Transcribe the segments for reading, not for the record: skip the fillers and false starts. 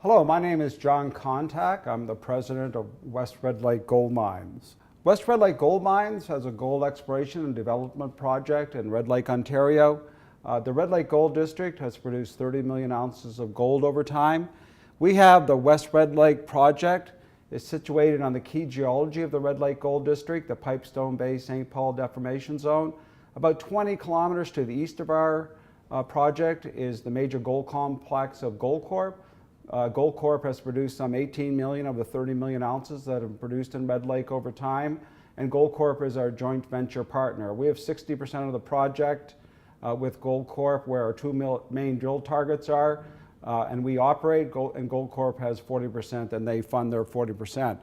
Hello, my name is John Kontak. I'm the president of West Red Lake Gold Mines. West Red Lake Gold Mines has a gold exploration and development project in Red Lake, Ontario. The Red Lake Gold District has produced 30 million ounces of gold over time. We have the West Red Lake project. It's situated on the key geology of the Red Lake Gold District, the Pipestone Bay St. Paul Deformation Zone. About 20 kilometers to the east of our project is the major gold complex of Goldcorp. Goldcorp has produced some 18 million of the 30 million ounces that have produced in Red Lake over time, and Goldcorp is our joint venture partner. We have 60% of the project with Goldcorp, where our two main drill targets are, and we operate, and Goldcorp has 40%, and they fund their 40%.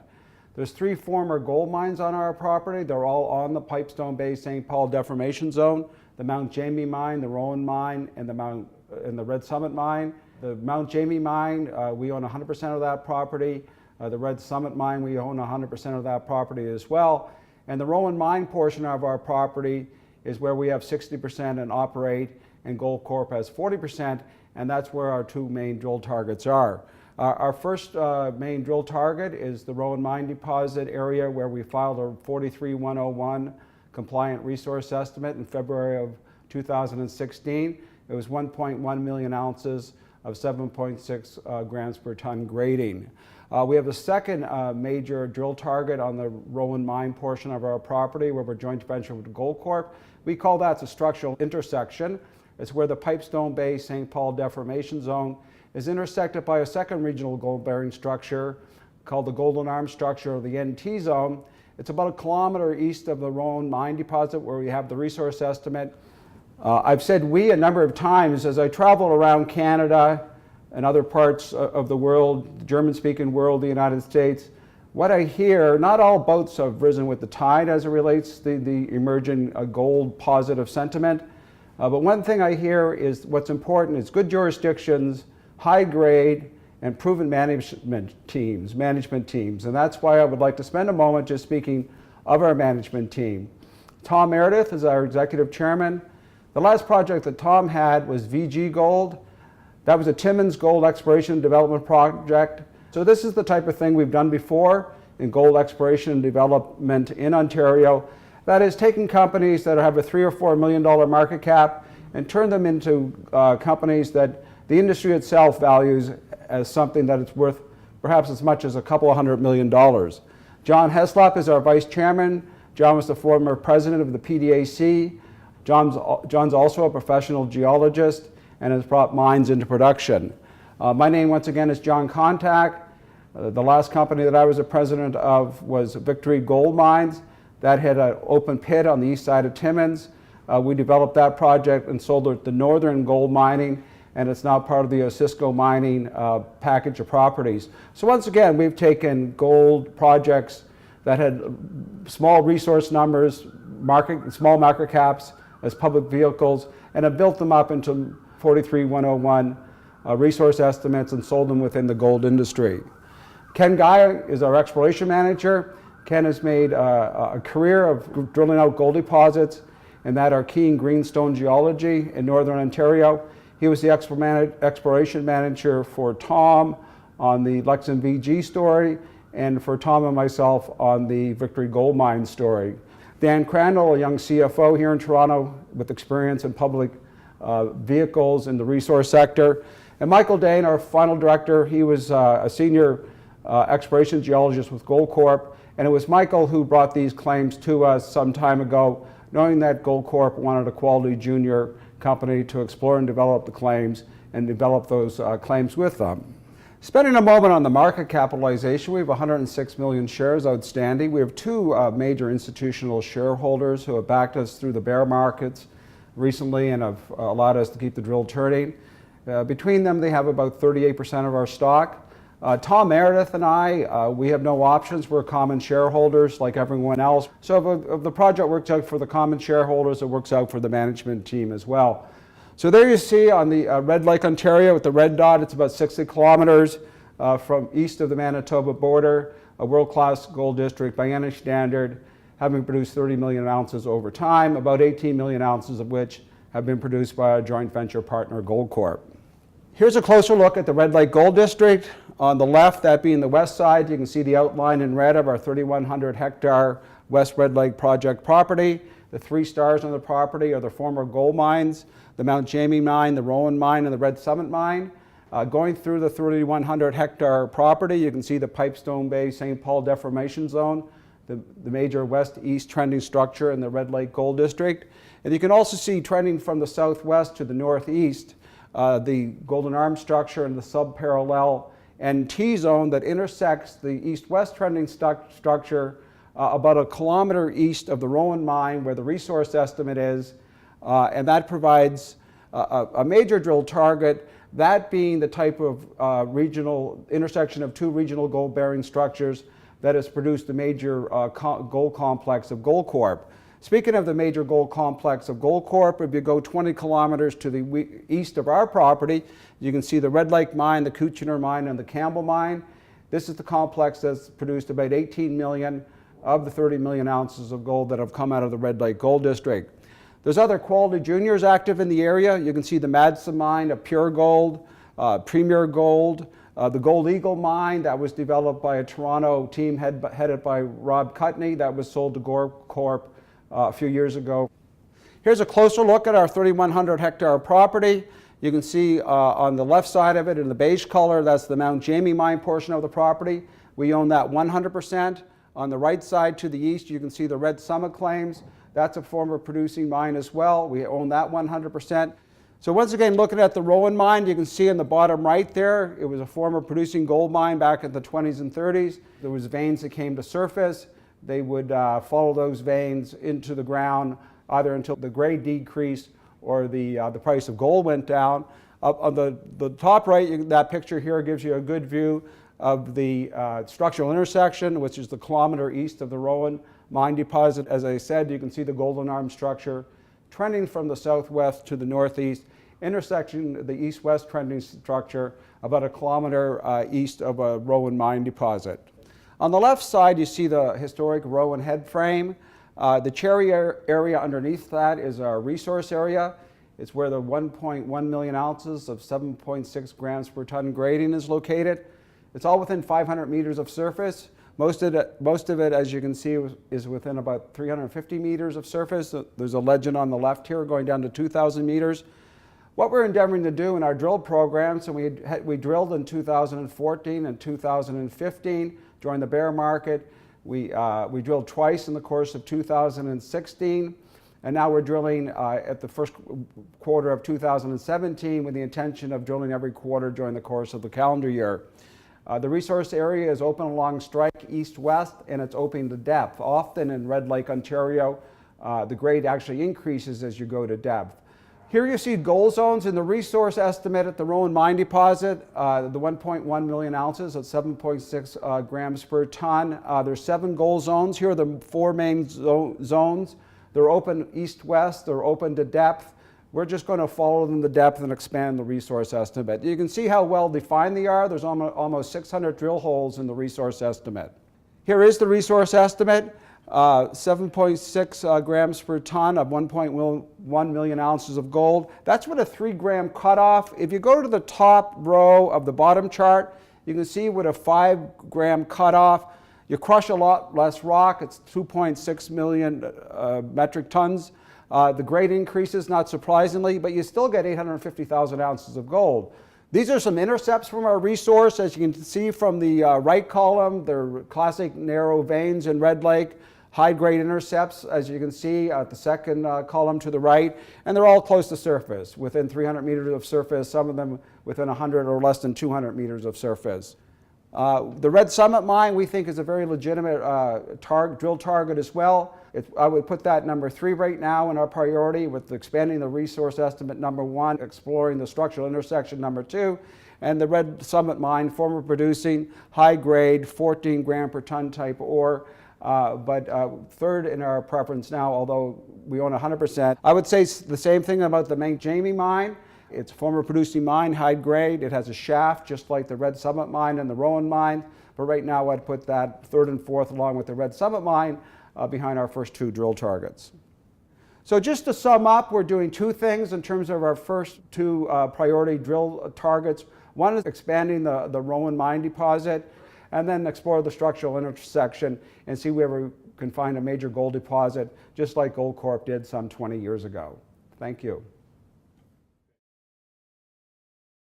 There's 3 former gold mines on our property. They're all on the Pipestone Bay St. Paul Deformation Zone: the Mount Jamie mine, the Rowan mine, and the Red Summit mine. The Mount Jamie mine, we own 100% of that property. The Red Summit mine, we own 100% of that property as well. And the Rowan mine portion of our property is where we have 60% and operate, and Goldcorp has 40%, and that's where our 2 main drill targets are. Our first main drill target is the Rowan mine deposit area, where we filed a 43101 compliant resource estimate in February of 2016. It was 1.1 million ounces of 7.6 grams per ton grading. We have a second major drill target on the Rowan mine portion of our property, where we're joint venture with Goldcorp. We call that the structural intersection. It's where the Pipestone Bay St. Paul Deformation Zone is intersected by a second regional gold-bearing structure called the Golden Arm structure, or the NT zone. It's about a kilometer east of the Rowan mine deposit, where we have the resource estimate. I've said we a number of times as I travel around Canada and other parts of the world, the German-speaking world, the United States. What I hear, not all boats have risen with the tide as it relates to the emerging gold positive sentiment. But one thing I hear is what's important is good jurisdictions, high grade, and proven management teams. And that's why I would like to spend a moment just speaking of our management team. Tom Meredith is our executive chairman. The last project that Tom had was VG Gold. That was a Timmins gold exploration and development project. So this is the type of thing we've done before in gold exploration and development in Ontario. That is, taking companies that have a $3 or $4 million market cap and turn them into companies that the industry itself values as something that it's worth perhaps as much as a couple of $100 million. John Heslop is our vice chairman. John was the former president of the PDAC. John's also a professional geologist and has brought mines into production. My name, once again, is John Kontak. The last company that I was a president of was Victory Gold Mines. That had an open pit on the east side of Timmins. We developed that project and sold it to Northern Gold Mining, and it's now part of the Osisko Mining package of properties. So once again, we've taken gold projects that had small resource numbers, small market caps, as public vehicles, and have built them up into 43101 resource estimates and sold them within the gold industry. Ken Guy is our exploration manager. Ken has made a career of drilling out gold deposits in that Archean greenstone geology in Northern Ontario. He was the exploration manager for Tom on the Lexington VG story, and for Tom and myself on the Victory Gold Mine story. Dan Crandall, a young CFO here in Toronto with experience in public vehicles in the resource sector. And Michael Dane, our final director, he was a senior exploration geologist with Goldcorp. And it was Michael who brought these claims to us some time ago, knowing that Goldcorp wanted a quality junior company to explore and develop the claims and develop those claims with them. Spending a moment on the market capitalization, we have 106 million shares outstanding. We have 2 major institutional shareholders who have backed us through the bear markets recently and have allowed us to keep the drill turning. Between them, they have about 38% of our stock. Tom Meredith and I, we have no options. We're common shareholders like everyone else. So if the project works out for the common shareholders, it works out for the management team as well. So there you see on the Red Lake, Ontario, with the red dot, it's about 60 kilometers from east of the Manitoba border, a world-class gold district by any standard, having produced 30 million ounces over time, about 18 million ounces of which have been produced by our joint venture partner, Goldcorp. Here's a closer look at the Red Lake Gold District. On the left, that being the west side, you can see the outline in red of our 3,100 hectare West Red Lake project property. The 3 stars on the property are the former gold mines, the Mount Jamie mine, the Rowan mine, and the Red Summit mine. Going through the 3,100 hectare property, you can see the Pipestone Bay St. Paul Deformation Zone, the major west-east trending structure in the Red Lake Gold District. And you can also see trending from the southwest to the northeast, the Golden Arm structure and the subparallel and T-zone that intersects the east-west trending structure about a kilometer east of the Rowan mine where the resource estimate is, and that provides a major drill target, that being the type of regional intersection of 2 regional gold-bearing structures that has produced the major gold complex of Goldcorp. Speaking of the major gold complex of Goldcorp, if you go 20 kilometers to the east of our property, you can see the Red Lake mine, the Kuchiner mine, and the Campbell mine. This is the complex that's produced about 18 million of the 30 million ounces of gold that have come out of the Red Lake Gold District. There's other quality juniors active in the area. You can see the Madsen mine, a Pure Gold, Premier Gold, the Gold Eagle mine that was developed by a Toronto team headed by Rob Cutney that was sold to Goldcorp a few years ago. Here's a closer look at our 3,100 hectare property. You can see on the left side of it in the beige color, that's the Mount Jamie mine portion of the property. We own that 100%. On the right side to the east, you can see the Red Summit claims. That's a former producing mine as well. We own that 100%. So once again, looking at the Rowan mine, you can see in the bottom right there, it was a former producing gold mine back in the 20s and 30s. There was veins that came to surface. They would follow those veins into the ground either until the grade decreased or the price of gold went down. On the top right, that picture here gives you a good view of the structural intersection, which is the kilometer east of the Rowan mine deposit. As I said, you can see the Golden Arm structure trending from the southwest to the northeast, intersecting the east-west trending structure about a kilometer east of a Rowan mine deposit. On the left side, you see the historic Rowan head frame. The cherry area underneath that is our resource area. It's where the 1.1 million ounces of 7.6 grams per ton grading is located. It's all within 500 meters of surface. Most of it, as you can see, is within about 350 meters of surface. There's a legend on the left here going down to 2,000 meters. What we're endeavoring to do in our drill programs, and we drilled in 2014 and 2015 during the bear market. We drilled twice in the course of 2016, and now we're drilling at the first quarter of 2017 with the intention of drilling every quarter during the course of the calendar year. The resource area is open along strike east-west, and it's open to depth. Often in Red Lake, Ontario, the grade actually increases as you go to depth. Here you see gold zones in the resource estimate at the Rowan mine deposit, the 1.1 million ounces at 7.6 grams per ton. There's 7 gold zones. Here are the 4 main zones. They're open east-west, they're open to depth. We're just going to follow them to depth and expand the resource estimate. You can see how well defined they are. There's almost 600 drill holes in the resource estimate. Here is the resource estimate. 7.6 grams per ton of 1.1 million ounces of gold. That's with a 3-gram cutoff. If you go to the top row of the bottom chart, you can see with a 5-gram cutoff, you crush a lot less rock. It's 2.6 million metric tons. The grade increases, not surprisingly, but you still get 850,000 ounces of gold. These are some intercepts from our resource. As you can see from the right column, they're classic narrow veins in Red Lake. High-grade intercepts, as you can see at the second column to the right, and they're all close to surface, within 300 meters of surface, some of them within 100 or less than 200 meters of surface. The Red Summit mine, we think, is a very legitimate drill target as well. I would put that number 3 right now in our priority, with expanding the resource estimate number 1, exploring the structural intersection number 2, and the Red Summit mine, former producing, high-grade, 14 gram per ton type ore. But third in our preference now, although we own 100%. I would say the same thing about the Mount Jamie mine. It's a former producing mine, high grade. It has a shaft just like the Red Summit mine and the Rowan mine. But right now I'd put that 3rd and 4th along with the Red Summit mine behind our first 2 drill targets. So just to sum up, we're doing two things in terms of our first two priority drill targets. One is expanding the Rowan mine deposit, and then explore the structural intersection and see whether we can find a major gold deposit, just like Goldcorp did some 20 years ago. Thank you.